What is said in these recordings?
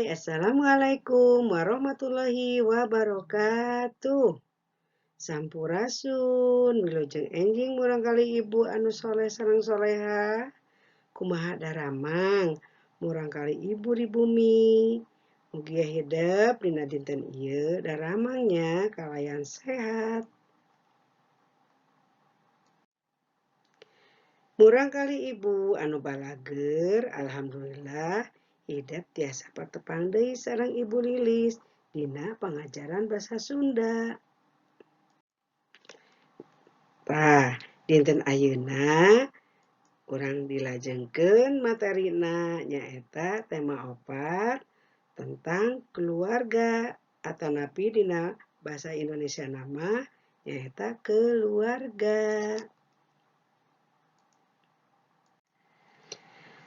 Assalamualaikum warahmatullahi wabarakatuh. Sampurasun, wilujeng enjing murang kali ibu anu soleh sareng soleha. Kumaha daramang, murang kali ibu di bumi. Mugia hidup dina dinten ieu daramangnya kalayan sehat. Murang kali ibu anu balager, alhamdulillah hidup tiasa patepang deui sareng Ibu Lilis dina pangajaran basa Sunda. Tah, dinten ayeuna urang dilajengkeun materina nyaeta tema opat tentang keluarga atanapi dina basa Indonesia nama nyaeta keluarga.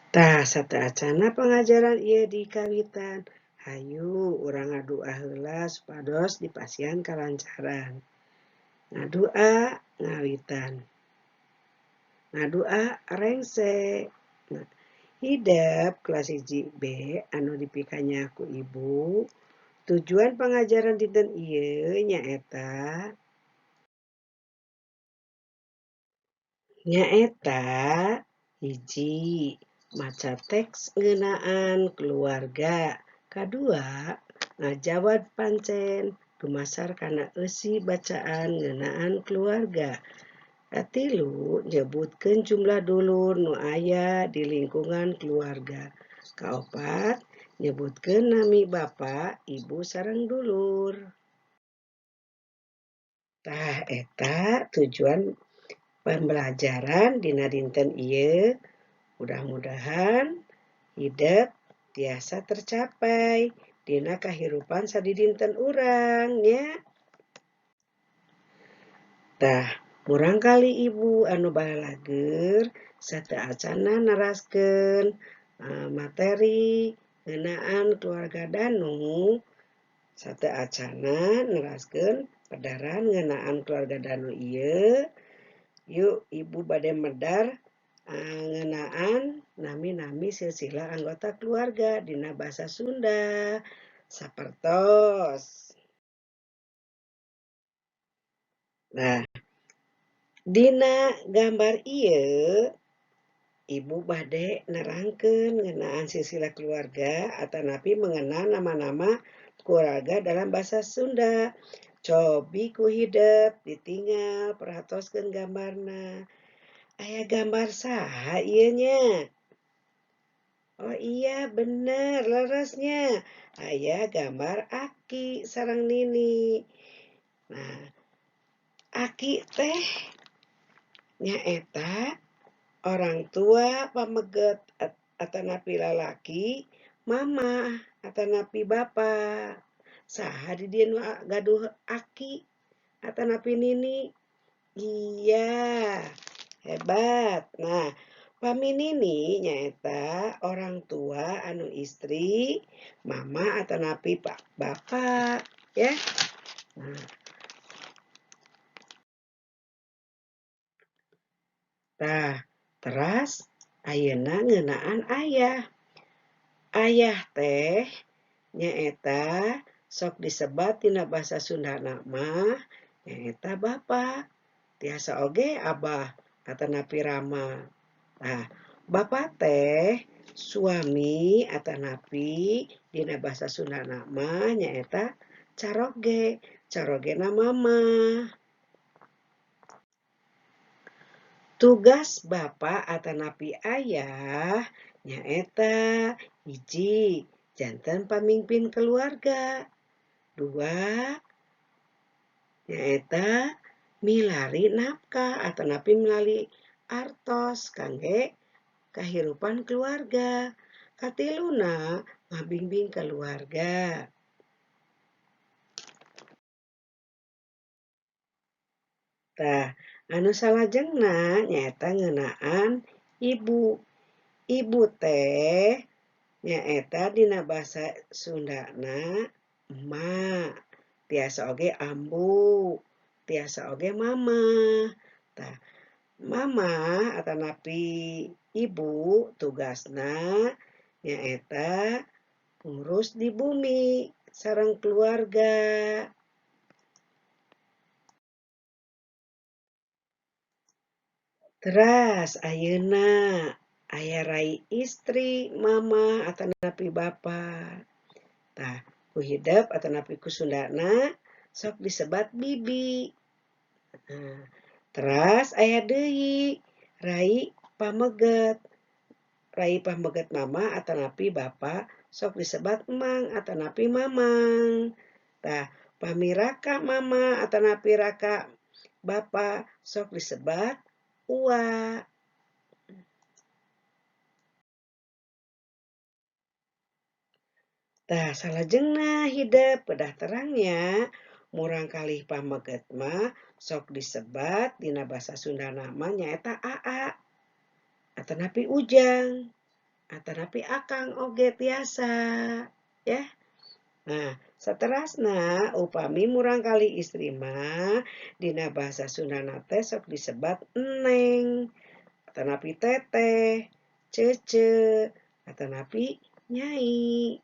Tah, sateacana pengajaran ieu dikawitan, hayu urang ngadua heula supados dipasihan kalancaran. Ngadua ngawitan. Ngadua rengse. Nah, hidup kelas 1B anu dipikanya ku ibu. Tujuan pengajaran dinten ieu nyaeta hiji maca teks ngeunaan keluarga. Kadua, ngajawab pancen dumasar kana eusi bacaan ngeunaan keluarga. Katilu, nyebutkeun jumlah dulur nu aya di lingkungan keluarga. Kaopat, nyebutkeun nami bapa, ibu sareng dulur. Tah eta tujuan pembelajaran dina dinten ieu. Mudah-mudahan hidup tiasa tercapai dina kahirupan sadidinten urang nya. Tah, murang kali ibu anu balager sateacana naraskeun materi ngeunaan keluarga Danu. Sateacana naraskeun padaran ngeunaan keluarga Danu ieu. Yuk ibu bade medar ngeunaan nami-nami silsilah anggota keluarga dina basa Sunda. Sapertos. Nah, dina gambar ieu ibu bade nerangkeun ngeunaan silsilah keluarga atanapi mengenal nama-nama keluarga dalam bahasa Sunda. Cobi ku hidup ditinggal perhatoskeun gambarna. Aya gambar saha ieu nya? Oh iya bener leresnya. Aya gambar Aki sareng Nini. Nah, Aki teh nyaeta orang tua pameget atanapi lalaki, mama atanapi bapa. Saha di dieu nu gaduh Aki atanapi Nini? Iya, hebat. Nah, paminini nyaeta orang tua anu istri, mama atanapi bapak, ya. Nah, tah, teras ayeuna ngeunaan ayah. Ayah teh nyaeta sok disebat tina basa Sundana mah nyaeta bapa. Tiasa oge abah atanapi rama. Nah, bapa teh suami atanapi dina basa Sundana mah nyaeta caroge. Carogena mama. Tugas bapa atanapi ayah nyaeta hiji janten pamimpin keluarga. Dua nyaeta milari nafkah atanapi milari artos kangge kahirupan keluarga. Katiluna ngabimbing keluarga. Tah, anu salajengna nyaeta ngeunaan ibu. Ibu teh nyaeta dina basa Sundana emak. Tiasa oge ambu, tiasa oge mama. Tah, mama atanapi ibu tugasna nyaeta ngurus di bumi sareng keluarga. Teras ayeuna aya rai istri, mama atanapi bapa. Tah, ku hidep atanapi ku Sundana sok disebat bibi. Nah, teras aya deui rai pameget. Rai pameget mama atanapi bapa sok disebat emang atanapi mamang. Tah, pamiraka mama atanapi raka bapa sok disebat ua. Tah, salajengna hidep pedah terangnya murang kalih pameget mah sok disebat dina basa Sunda nama nyaeta aa atanapi ujang atanapi akang oge tiasa ya. Nah, saterasna upami murang kali istri mah dina basa Sundana teh sok disebat eneng atanapi teteh, cece, atanapi nyai.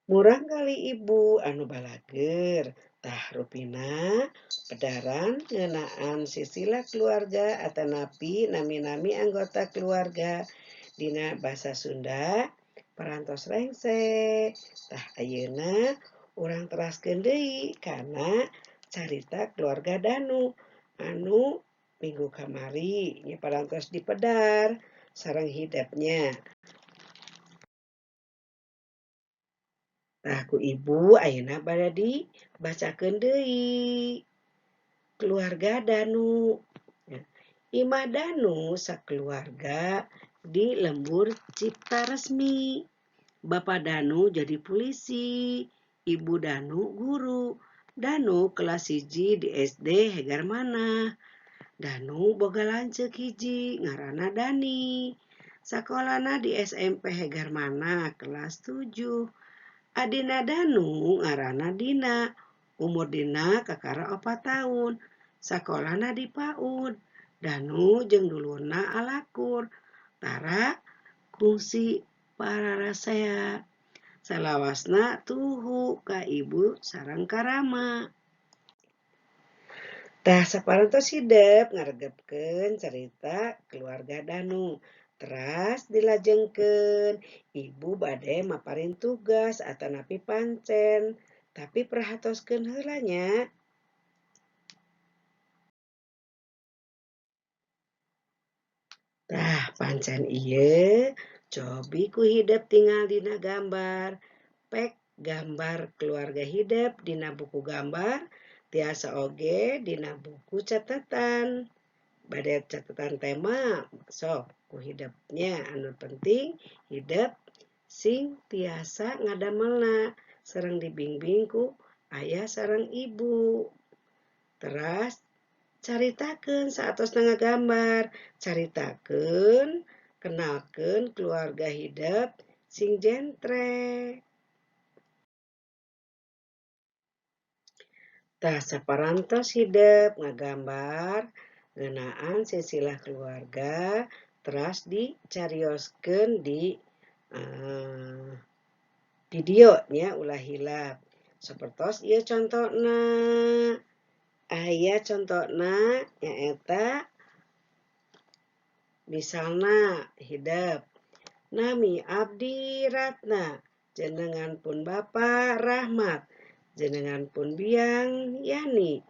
Murang kali ibu anu balager, tah rupina pedaran ngeunaan silsilah keluarga atanapi nami-nami anggota keluarga dina basa Sunda parantos rengse. Tah ayeuna urang teraskeun deui kana carita keluarga Danu anu minggu kamari nya parantos dipedar sareng hidepnya. Tah ku ibu ayeuna bade dibacakeun deui keluarga Danu. Ya, Imah Danu sakeluarga di lembur Cipta Resmi. Bapak Danu jadi polisi, Ibu Danu guru. Danu kelas 1 di SD Hegar Manah. Danu boga lanceuk hiji ngaranna Dani. Sakolana di SMP Hegar Manah kelas 7. Adina Danu ngaranna Dina. Umur Dina kakara 4 tahun. Sakolana di PAUD. Danu jeung dulurna alakur. Tara kungsi pararasea. Salawasna tuhu ka ibu sareng ka Rama. Tah saparantos hidep ngaregepkeun carita keluarga Danu. Teras dilajengkeun ibu bade maparin tugas atanapi pancen. Tapi perhatoskeun heula nya. Tah pancen ieu cobi ku hidep tinggal dina gambar. Pek gambar keluarga hidep dina buku gambar tiasa oge dina buku catatan. Bade catatan tema sok ku hidepnya anu penting hidep sing tiasa ngadamelna sareng dibimbing ku ayah sareng ibu. Teras caritakeun saatosna ngagambar, caritakeun kenalkeun keluarga hidep sing jentre. Tah saparantos hidep ngagambar ngeunaan silsilah keluarga teras dicarioskeun di video nya ulah hilap. Sapertos ieu contona. Aya contona nyaeta misalna hidep nami Abdi Ratna jenengan pun Bapak Rahmat jenengan pun Biang Yani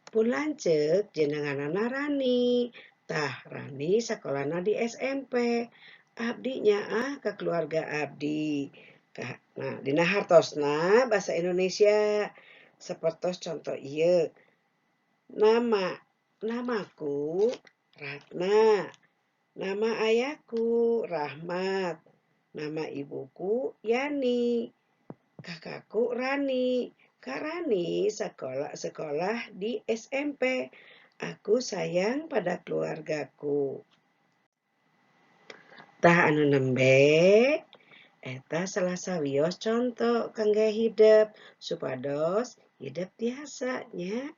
pun lanceuk jenenganana Rani. Tah Rani sakolana di SMP. Abdi nyaah ka keluarga Abdi. Nah, dina hartosna bahasa Indonesia sapertos contoh ieu. Namaku Ratna. Nama ayahku Rahmat. Nama ibuku Yani. Kakakku Rani. Kak Rani sekolah di SMP. Aku sayang pada keluargaku. Tah anu nembe eta salah sawios contoh kangge hidep supados hidep tiasa nya.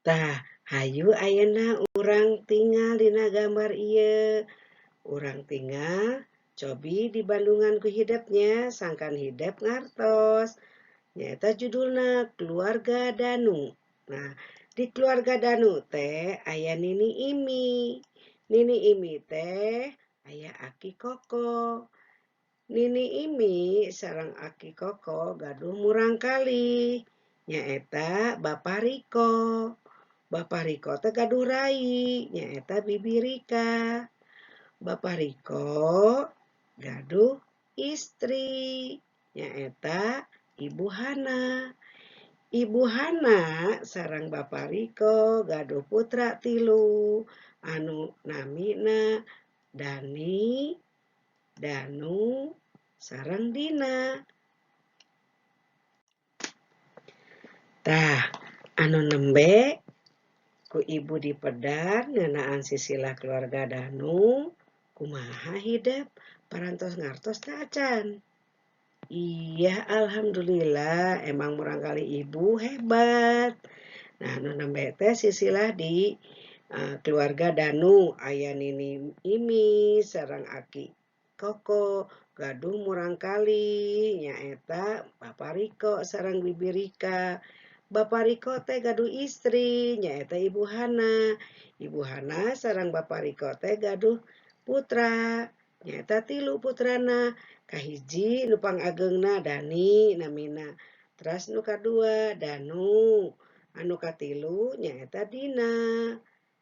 Tah Hayu ayeuna urang tinggal dina gambar ieu. Urang tinggal cobi di Bandungan ku hidupnya sangkan hidup ngartos. Nyata judulna Keluarga Danu. Nah, di keluarga Danu teh aya Nini Imi. Nini Imi teh aya Aki Koko. Nini Imi sareng Aki Koko gaduh murang kali. Nyaeta Bapak Riko. Bapak Riko teh gaduh rai. Nyaeta Bibi Rika. Bapak Riko gaduh istri. Nyaeta Ibu Hana. Ibu Hana sareng Bapak Riko gaduh putra tilu anu namina Dani, Danu, sareng Dina. Tah, anu nembe ku ibu di Pedar ngeunaan silsilah keluarga Danu, kumaha hidup parantos ngartos teh acan. Iya, alhamdulillah, emang murang kali ibu hebat. Nah, anu nembe teh silsilah di keluarga Danu aya Nini Imi sareng Aki Koko gaduh murang kali nyaeta Bapak Riko sareng Bibi Rika. Bapak Riko teh gaduh istri nyaeta Ibu Hana. Ibu Hana sareng Bapak Riko teh gaduh putra nyaeta tilu putrana. Kahiji nu pangageungna Dani namina. Terus nu kadua Danu. Anu katilu nyaeta Dina.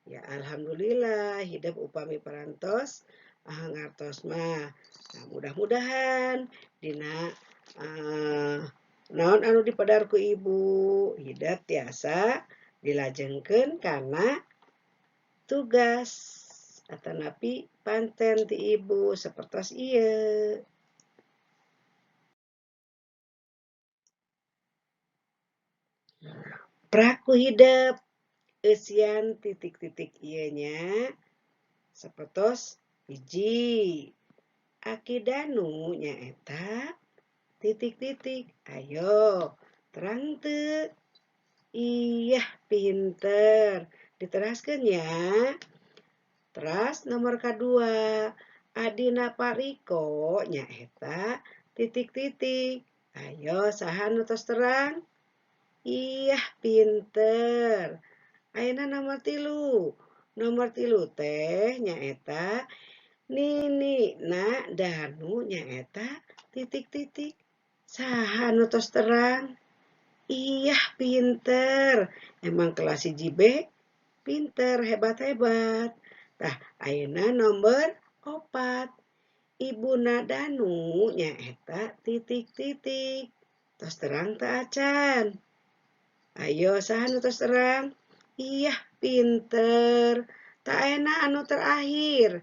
Ya alhamdulillah hidup upami parantos ngartos mah. Nah, mudah-mudahan Dina naon anu dipadar ku ibu hidup tiasa dilajengkeun kana tugas atanapi panten ti ibu sapertos ieu. Praku hidup eusian titik-titik ieu nya sapertos hiji Aki Danu nyaeta titik-titik. Ayo terang teu? Iyah pinter. Diteraskeun ya. Terus nomor kedua Adina Pariko nyaeta titik-titik. Ayo saha nu tos terang? Iyah pinter. Ayeuna nomor tilu. Nomor tilu teh nyaeta Nini na Danu nyaeta titik-titik. Saha nu tos terang? Iyah pinter. Emang kelas 1B pinter hebat-hebat. Tah ayeuna nomor 4. Ibuna Danu nyaeta titik-titik. Tos terang teu acan? Ayo saha nu tos terang? Iyah pinter. Tah ayeuna anu terakhir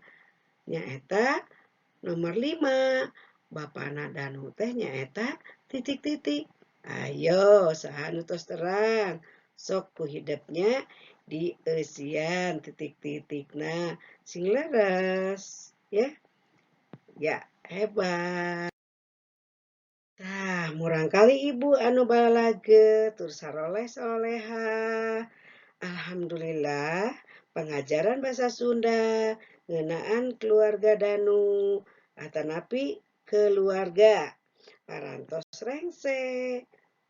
nyaeta nomor 5. Bapana Danu teh nyaeta titik-titik. Ayo saha nu tos terang? Sok ku hidupnya di eusian titik-titikna sing leres ya. Ya, hebat. Tah, murang kali ibu anu balalageut tur saroleh-soleha. Alhamdulillah, pengajaran bahasa Sunda ngeunaan keluarga Danu atanapi keluarga parantos rengse.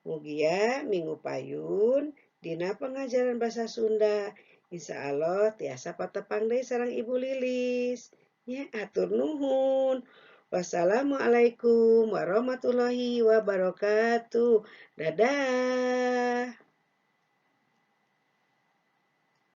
Mugia minggu payun dina pengajaran bahasa Sunda. Insya Allah tiasa patepang deui sareng Ibu Lilis. Ya, atur nuhun. Wassalamualaikum warahmatullahi wabarakatuh. Dadah.